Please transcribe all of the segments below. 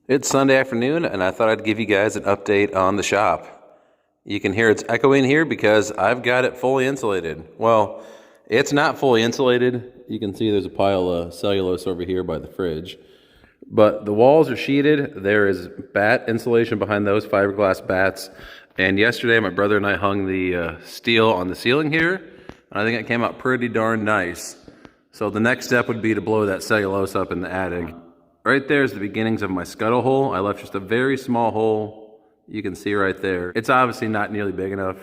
It's Sunday afternoon, and I thought I'd give you guys an update on the shop. You can hear it's echoing here because I've got it fully insulated. Well, it's not fully insulated. You can see there's a pile of cellulose over here by the fridge. But the walls are sheeted. There is bat insulation behind those, fiberglass bats. And yesterday, my brother and I hung the steel on the ceiling here. And I think it came out pretty darn nice. So the next step would be to blow that cellulose up in the attic. Right there is the beginnings of my scuttle hole. I left just a very small hole. You can see right there. It's obviously not nearly big enough.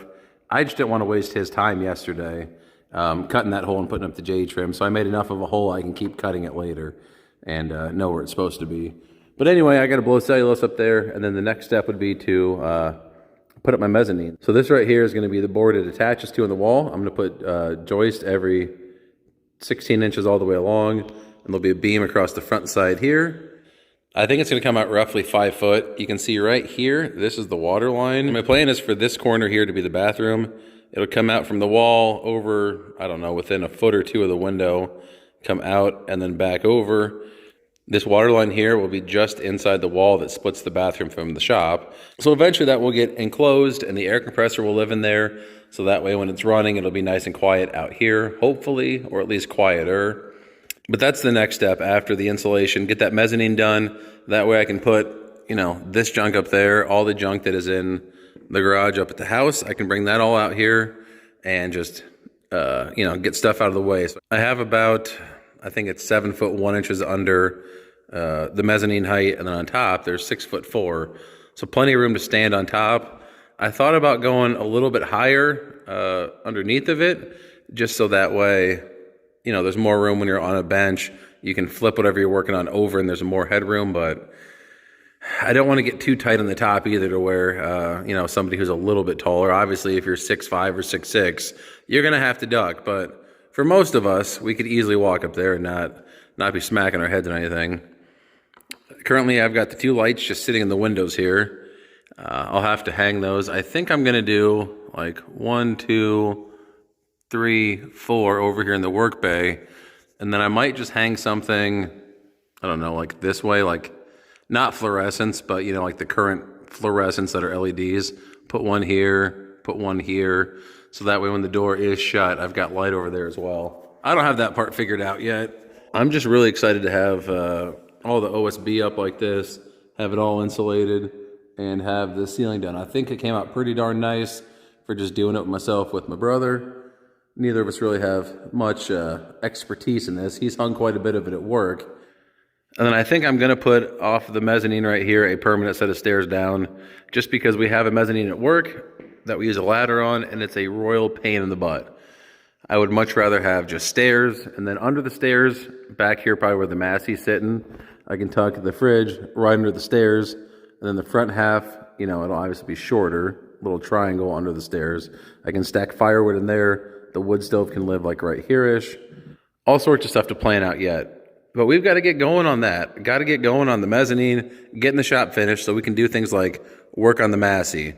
I just didn't want to waste his time yesterday cutting that hole and putting up the J-trim. So I made enough of a hole I can keep cutting it later and know where it's supposed to be. But anyway, I got to blow cellulose up there. And then the next step would be to put up my mezzanine. So this right here is going to be the board it attaches to on the wall. I'm going to put joist every 16 inches all the way along. And there'll be a beam across the front side here. I think it's going to come out roughly 5 foot. You can see right here, this is the water line. My plan is for this corner here to be the bathroom. It'll come out from the wall over, I don't know, within a foot or two of the window, come out and then back over. This water line here will be just inside the wall that splits the bathroom from the shop. So eventually that will get enclosed and the air compressor will live in there. So that way when it's running, it'll be nice and quiet out here, hopefully, or at least quieter. But that's the next step after the insulation. Get that mezzanine done. That way I can put, this junk up there, all the junk that is in the garage up at the house. I can bring that all out here and just, get stuff out of the way. So I have about, I think it's 7 foot 1 inches under the mezzanine height. And then on top, there's 6'4". So plenty of room to stand on top. I thought about going a little bit higher underneath of it, just so that way, there's more room when you're on a bench. You can flip whatever you're working on over and there's more headroom, but I don't want to get too tight on the top either to where, somebody who's a little bit taller. Obviously, if you're 6'5" or 6'6", you're going to have to duck. But for most of us, we could easily walk up there and not be smacking our heads on anything. Currently, I've got the 2 lights just sitting in the windows here. I'll have to hang those. I think I'm going to do like 1, 2, 3, 4 over here in the work bay. And then I might just hang something, I don't know, like this way, like not fluorescents, but like the current fluorescents that are LEDs. Put one here, put one here. So that way when the door is shut, I've got light over there as well. I don't have that part figured out yet. I'm just really excited to have all the OSB up like this, have it all insulated, and have the ceiling done. I think it came out pretty darn nice for just doing it myself with my brother. Neither of us really have much expertise in this. He's hung quite a bit of it at work. And then I think I'm going to put off the mezzanine right here a permanent set of stairs down, just because we have a mezzanine at work that we use a ladder on, and it's a royal pain in the butt. I would much rather have just stairs, and then under the stairs, back here probably where the Massey's sitting, I can tuck the fridge right under the stairs, and then the front half, it'll obviously be shorter, little triangle under the stairs. I can stack firewood in there. The wood stove can live like right here-ish. All sorts of stuff to plan out yet. But we've got to get going on that. Got to get going on the mezzanine, getting the shop finished so we can do things like work on the Massey.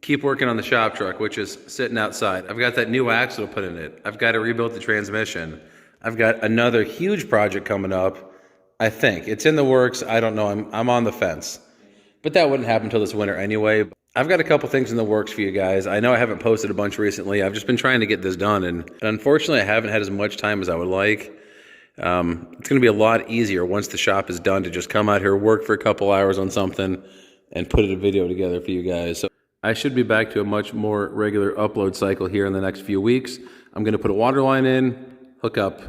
Keep working on the shop truck, which is sitting outside. I've got that new axle to put in it. I've got to rebuild the transmission. I've got another huge project coming up. I think. It's in the works. I don't know. I'm on the fence. But that wouldn't happen until this winter anyway. I've got a couple things in the works for you guys. I know I haven't posted a bunch recently. I've just been trying to get this done, and unfortunately, I haven't had as much time as I would like. It's going to be a lot easier once the shop is done to just come out here, work for a couple hours on something, and put a video together for you guys. So I should be back to a much more regular upload cycle here in the next few weeks. I'm going to put a water line in, hook up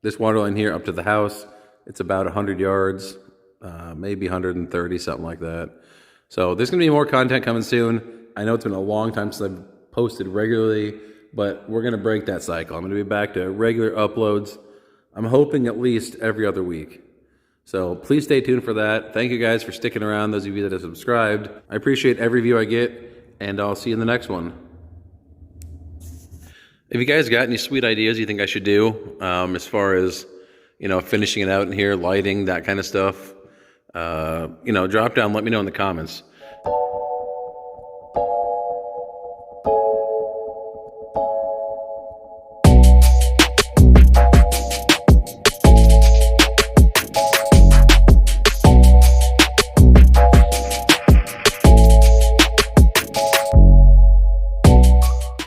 this water line here up to the house. It's about 100 yards, maybe 130, something like that. So there's going to be more content coming soon. I know it's been a long time since I've posted regularly, but we're going to break that cycle. I'm going to be back to regular uploads. I'm hoping at least every other week. So please stay tuned for that. Thank you guys for sticking around, those of you that have subscribed. I appreciate every view I get, and I'll see you in the next one. If you guys got any sweet ideas you think I should do, as far as, finishing it out in here, lighting, that kind of stuff, drop down, let me know in the comments.